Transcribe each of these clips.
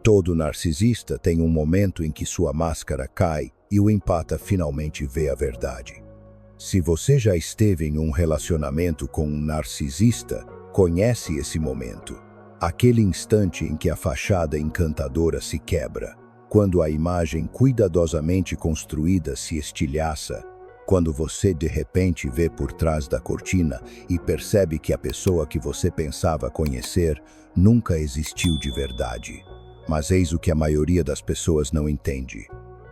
Todo narcisista tem um momento em que sua máscara cai e o empata finalmente vê a verdade. Se você já esteve em um relacionamento com um narcisista, conhece esse momento. Aquele instante em que a fachada encantadora se quebra, quando a imagem cuidadosamente construída se estilhaça, quando você de repente vê por trás da cortina e percebe que a pessoa que você pensava conhecer nunca existiu de verdade. Mas eis o que a maioria das pessoas não entende.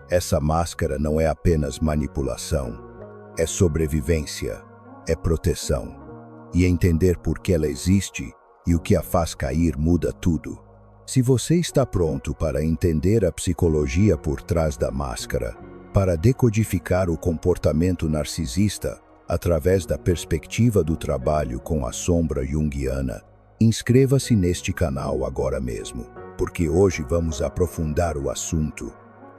Essa máscara não é apenas manipulação, é sobrevivência, é proteção. E entender por que ela existe e o que a faz cair muda tudo. Se você está pronto para entender a psicologia por trás da máscara, para decodificar o comportamento narcisista através da perspectiva do trabalho com a sombra junguiana, inscreva-se neste canal agora mesmo, porque hoje vamos aprofundar o assunto.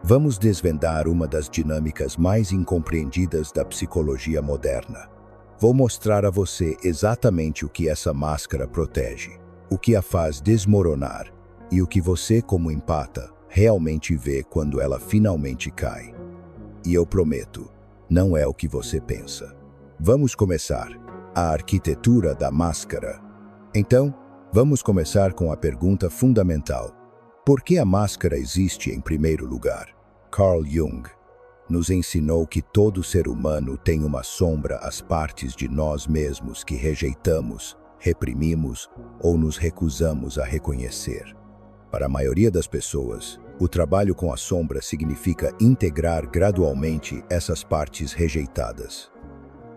Vamos desvendar uma das dinâmicas mais incompreendidas da psicologia moderna. Vou mostrar a você exatamente o que essa máscara protege, o que a faz desmoronar e o que você, como empata, realmente vê quando ela finalmente cai. E eu prometo, não é o que você pensa. Vamos começar. A arquitetura da máscara. Então, vamos começar com a pergunta fundamental. Por que a máscara existe em primeiro lugar? Carl Jung nos ensinou que todo ser humano tem uma sombra às partes de nós mesmos que rejeitamos, reprimimos ou nos recusamos a reconhecer. Para a maioria das pessoas, o trabalho com a sombra significa integrar gradualmente essas partes rejeitadas.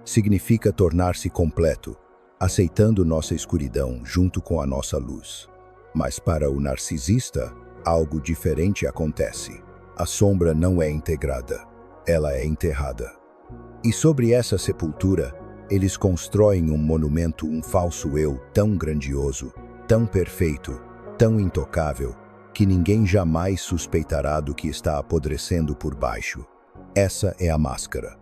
Significa tornar-se completo, aceitando nossa escuridão junto com a nossa luz. Mas para o narcisista, algo diferente acontece. A sombra não é integrada, ela é enterrada. E sobre essa sepultura, eles constroem um monumento, um falso eu tão grandioso, tão perfeito, tão intocável, que ninguém jamais suspeitará do que está apodrecendo por baixo. Essa é a máscara.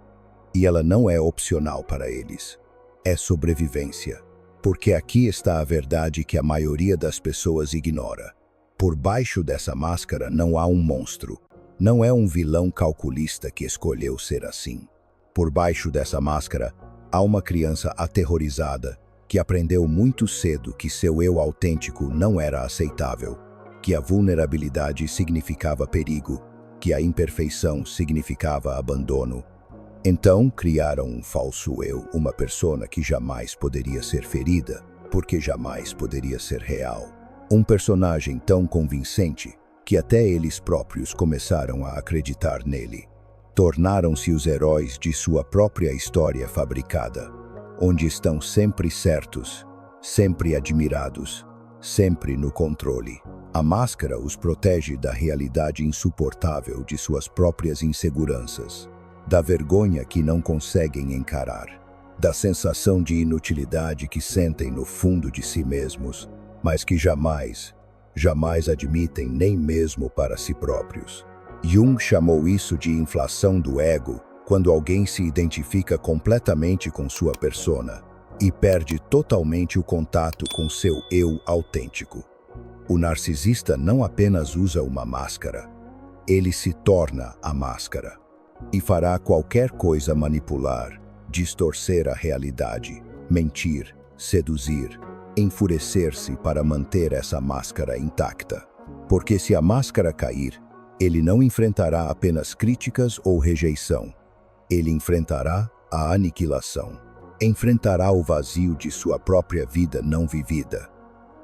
E ela não é opcional para eles. É sobrevivência. Porque aqui está a verdade que a maioria das pessoas ignora. Por baixo dessa máscara não há um monstro. Não é um vilão calculista que escolheu ser assim. Por baixo dessa máscara, há uma criança aterrorizada que aprendeu muito cedo que seu eu autêntico não era aceitável, que a vulnerabilidade significava perigo, que a imperfeição significava abandono. Então criaram um falso eu, uma persona que jamais poderia ser ferida, porque jamais poderia ser real. Um personagem tão convincente que até eles próprios começaram a acreditar nele. Tornaram-se os heróis de sua própria história fabricada, onde estão sempre certos, sempre admirados, sempre no controle. A máscara os protege da realidade insuportável de suas próprias inseguranças, da vergonha que não conseguem encarar, da sensação de inutilidade que sentem no fundo de si mesmos, mas que jamais admitem nem mesmo para si próprios. Jung chamou isso de inflação do ego, quando alguém se identifica completamente com sua persona e perde totalmente o contato com seu eu autêntico. O narcisista não apenas usa uma máscara, ele se torna a máscara e fará qualquer coisa manipular, distorcer a realidade, mentir, seduzir, enfurecer-se para manter essa máscara intacta. Porque se a máscara cair, ele não enfrentará apenas críticas ou rejeição. Ele enfrentará a aniquilação. Enfrentará o vazio de sua própria vida não vivida.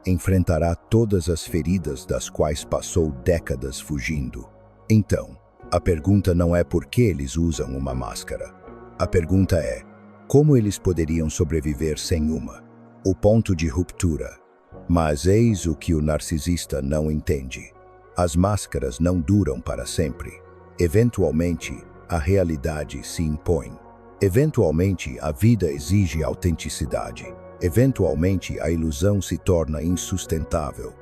Enfrentará todas as feridas das quais passou décadas fugindo. Então, a pergunta não é por que eles usam uma máscara. A pergunta é, como eles poderiam sobreviver sem uma? O ponto de ruptura. Mas eis o que o narcisista não entende. As máscaras não duram para sempre. Eventualmente, a realidade se impõe. Eventualmente, a vida exige autenticidade. Eventualmente, a ilusão se torna insustentável.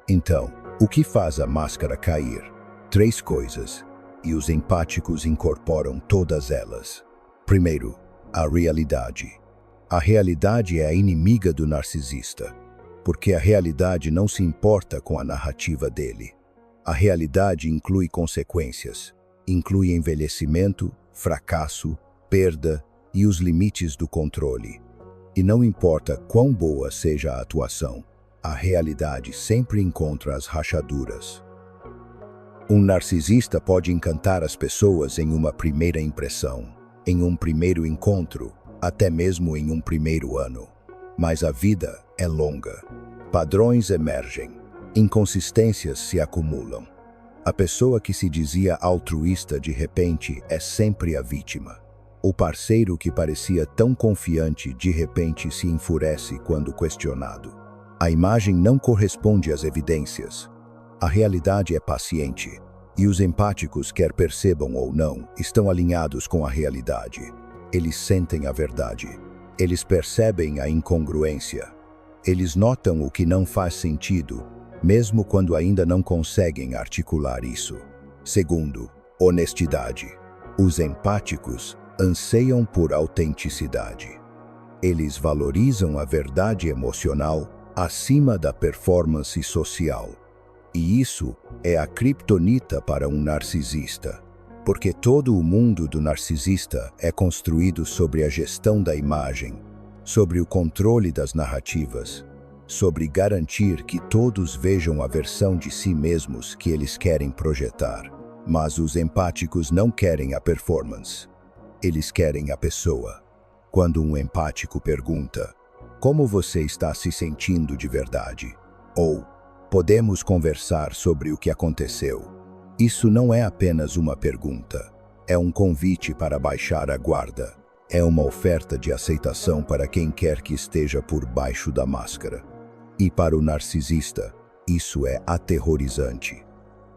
Então, o que faz a máscara cair? 3 coisas, e os empáticos incorporam todas elas. Primeiro, a realidade. A realidade é a inimiga do narcisista, porque a realidade não se importa com a narrativa dele. A realidade inclui consequências, inclui envelhecimento, fracasso, perda e os limites do controle. E não importa quão boa seja a atuação, a realidade sempre encontra as rachaduras. Um narcisista pode encantar as pessoas em uma primeira impressão, em um primeiro encontro, até mesmo em um primeiro ano. Mas a vida é longa. Padrões emergem, inconsistências se acumulam. A pessoa que se dizia altruísta de repente é sempre a vítima. O parceiro que parecia tão confiante de repente se enfurece quando questionado. A imagem não corresponde às evidências. A realidade é paciente, e os empáticos, quer percebam ou não, estão alinhados com a realidade. Eles sentem a verdade. Eles percebem a incongruência. Eles notam o que não faz sentido, mesmo quando ainda não conseguem articular isso. Segundo, honestidade. Os empáticos anseiam por autenticidade. Eles valorizam a verdade emocional acima da performance social. E isso é a criptonita para um narcisista, porque todo o mundo do narcisista é construído sobre a gestão da imagem, sobre o controle das narrativas, sobre garantir que todos vejam a versão de si mesmos que eles querem projetar. Mas os empáticos não querem a performance, eles querem a pessoa. Quando um empático pergunta: "Como você está se sentindo de verdade?" ou "Podemos conversar sobre o que aconteceu?" Isso não é apenas uma pergunta, é um convite para baixar a guarda. É uma oferta de aceitação para quem quer que esteja por baixo da máscara. E para o narcisista, isso é aterrorizante.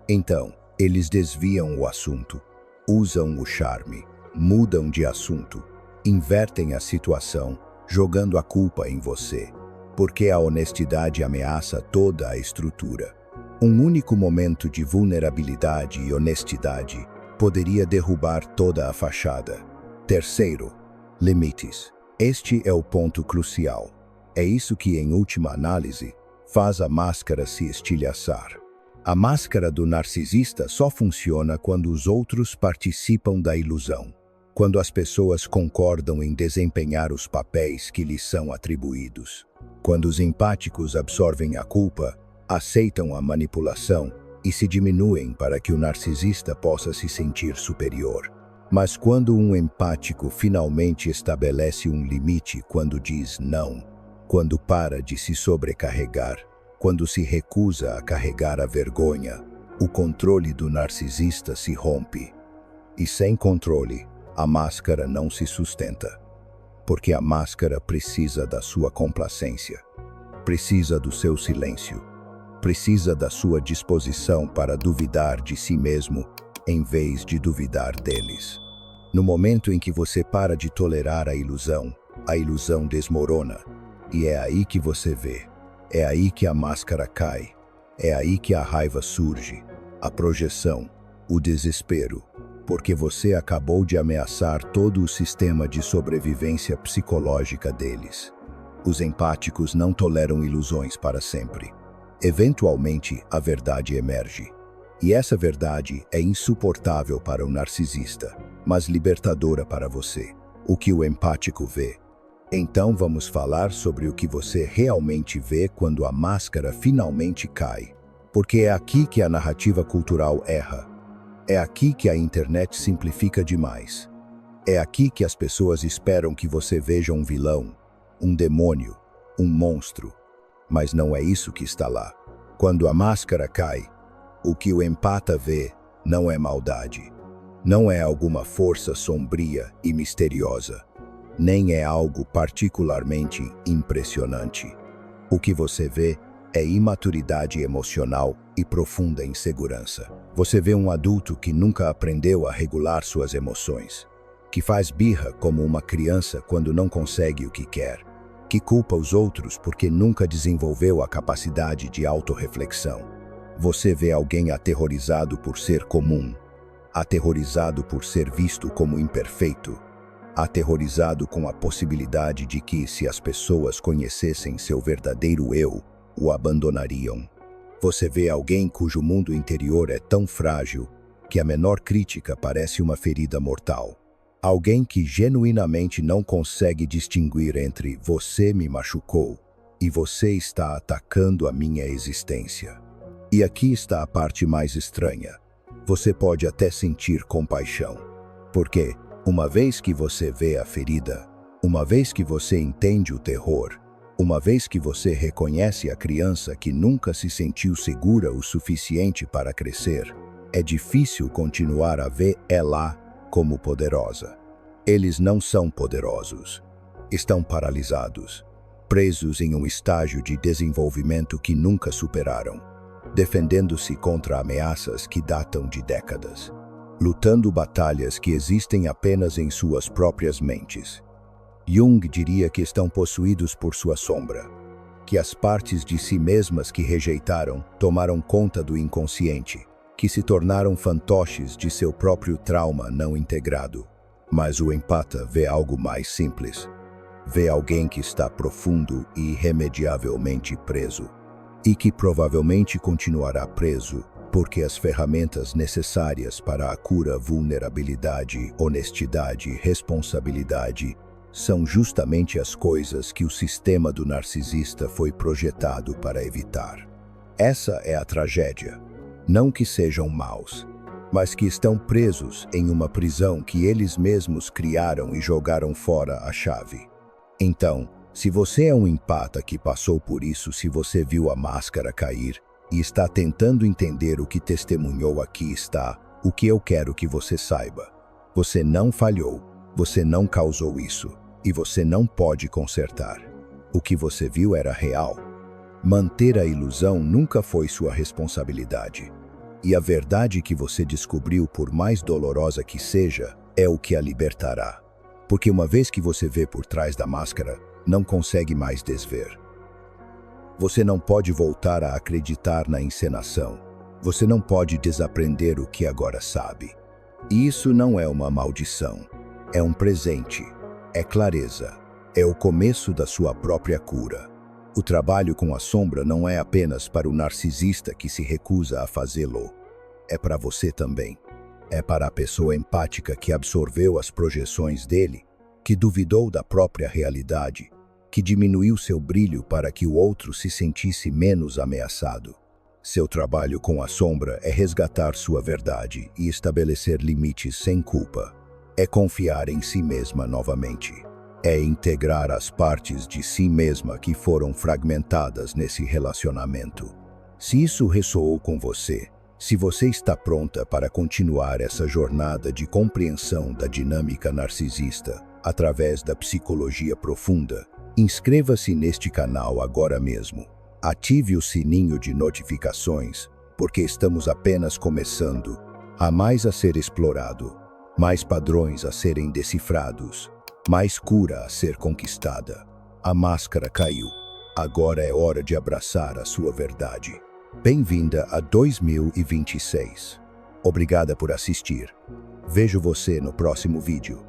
Então, eles desviam o assunto, usam o charme, mudam de assunto, invertem a situação, jogando a culpa em você. Porque a honestidade ameaça toda a estrutura. Um único momento de vulnerabilidade e honestidade poderia derrubar toda a fachada. Terceiro, limites. Este é o ponto crucial. É isso que, em última análise, faz a máscara se estilhaçar. A máscara do narcisista só funciona quando os outros participam da ilusão, quando as pessoas concordam em desempenhar os papéis que lhes são atribuídos. Quando os empáticos absorvem a culpa, aceitam a manipulação e se diminuem para que o narcisista possa se sentir superior. Mas quando um empático finalmente estabelece um limite, quando diz não, quando para de se sobrecarregar, quando se recusa a carregar a vergonha, o controle do narcisista se rompe. E sem controle, a máscara não se sustenta. Porque a máscara precisa da sua complacência, precisa do seu silêncio, precisa da sua disposição para duvidar de si mesmo em vez de duvidar deles. No momento em que você para de tolerar a ilusão desmorona. E é aí que você vê, é aí que a máscara cai, é aí que a raiva surge, a projeção, o desespero. Porque você acabou de ameaçar todo o sistema de sobrevivência psicológica deles. Os empáticos não toleram ilusões para sempre. Eventualmente, a verdade emerge. E essa verdade é insuportável para o narcisista, mas libertadora para você, o que o empático vê. Então vamos falar sobre o que você realmente vê quando a máscara finalmente cai. Porque é aqui que a narrativa cultural erra. É aqui que a internet simplifica demais. É aqui que as pessoas esperam que você veja um vilão, um demônio, um monstro. Mas não é isso que está lá. Quando a máscara cai, o que o empata vê não é maldade. Não é alguma força sombria e misteriosa. Nem é algo particularmente impressionante. O que você vê é imaturidade emocional e profunda insegurança. Você vê um adulto que nunca aprendeu a regular suas emoções, que faz birra como uma criança quando não consegue o que quer, que culpa os outros porque nunca desenvolveu a capacidade de autorreflexão. Você vê alguém aterrorizado por ser comum, aterrorizado por ser visto como imperfeito, aterrorizado com a possibilidade de que, se as pessoas conhecessem seu verdadeiro eu, o abandonariam. Você vê alguém cujo mundo interior é tão frágil que a menor crítica parece uma ferida mortal. Alguém que genuinamente não consegue distinguir entre "você me machucou" e "você está atacando a minha existência". E aqui está a parte mais estranha. Você pode até sentir compaixão. Porque, uma vez que você vê a ferida, uma vez que você entende o terror, uma vez que você reconhece a criança que nunca se sentiu segura o suficiente para crescer, é difícil continuar a ver ela como poderosa. Eles não são poderosos. Estão paralisados, presos em um estágio de desenvolvimento que nunca superaram, defendendo-se contra ameaças que datam de décadas, lutando batalhas que existem apenas em suas próprias mentes. Jung diria que estão possuídos por sua sombra, que as partes de si mesmas que rejeitaram tomaram conta do inconsciente, que se tornaram fantoches de seu próprio trauma não integrado. Mas o empata vê algo mais simples. Vê alguém que está profundo e irremediavelmente preso, e que provavelmente continuará preso porque as ferramentas necessárias para a cura, vulnerabilidade, honestidade, responsabilidade, são justamente as coisas que o sistema do narcisista foi projetado para evitar. Essa é a tragédia. Não que sejam maus, mas que estão presos em uma prisão que eles mesmos criaram e jogaram fora a chave. Então, se você é um empata que passou por isso, se você viu a máscara cair e está tentando entender o que testemunhou, aqui está o que eu quero que você saiba. Você não falhou, você não causou isso. E você não pode consertar. O que você viu era real. Manter a ilusão nunca foi sua responsabilidade. E a verdade que você descobriu, por mais dolorosa que seja, é o que a libertará. Porque uma vez que você vê por trás da máscara, não consegue mais desver. Você não pode voltar a acreditar na encenação. Você não pode desaprender o que agora sabe. E isso não é uma maldição. É um presente. É clareza. É o começo da sua própria cura. O trabalho com a sombra não é apenas para o narcisista que se recusa a fazê-lo. É para você também. É para a pessoa empática que absorveu as projeções dele, que duvidou da própria realidade, que diminuiu seu brilho para que o outro se sentisse menos ameaçado. Seu trabalho com a sombra é resgatar sua verdade e estabelecer limites sem culpa. É confiar em si mesma novamente. É integrar as partes de si mesma que foram fragmentadas nesse relacionamento. Se isso ressoou com você, se você está pronta para continuar essa jornada de compreensão da dinâmica narcisista através da psicologia profunda, inscreva-se neste canal agora mesmo. Ative o sininho de notificações, porque estamos apenas começando. Há mais a ser explorado. Mais padrões a serem decifrados, mais cura a ser conquistada. A máscara caiu. Agora é hora de abraçar a sua verdade. Bem-vinda a 2026. Obrigada por assistir. Vejo você no próximo vídeo.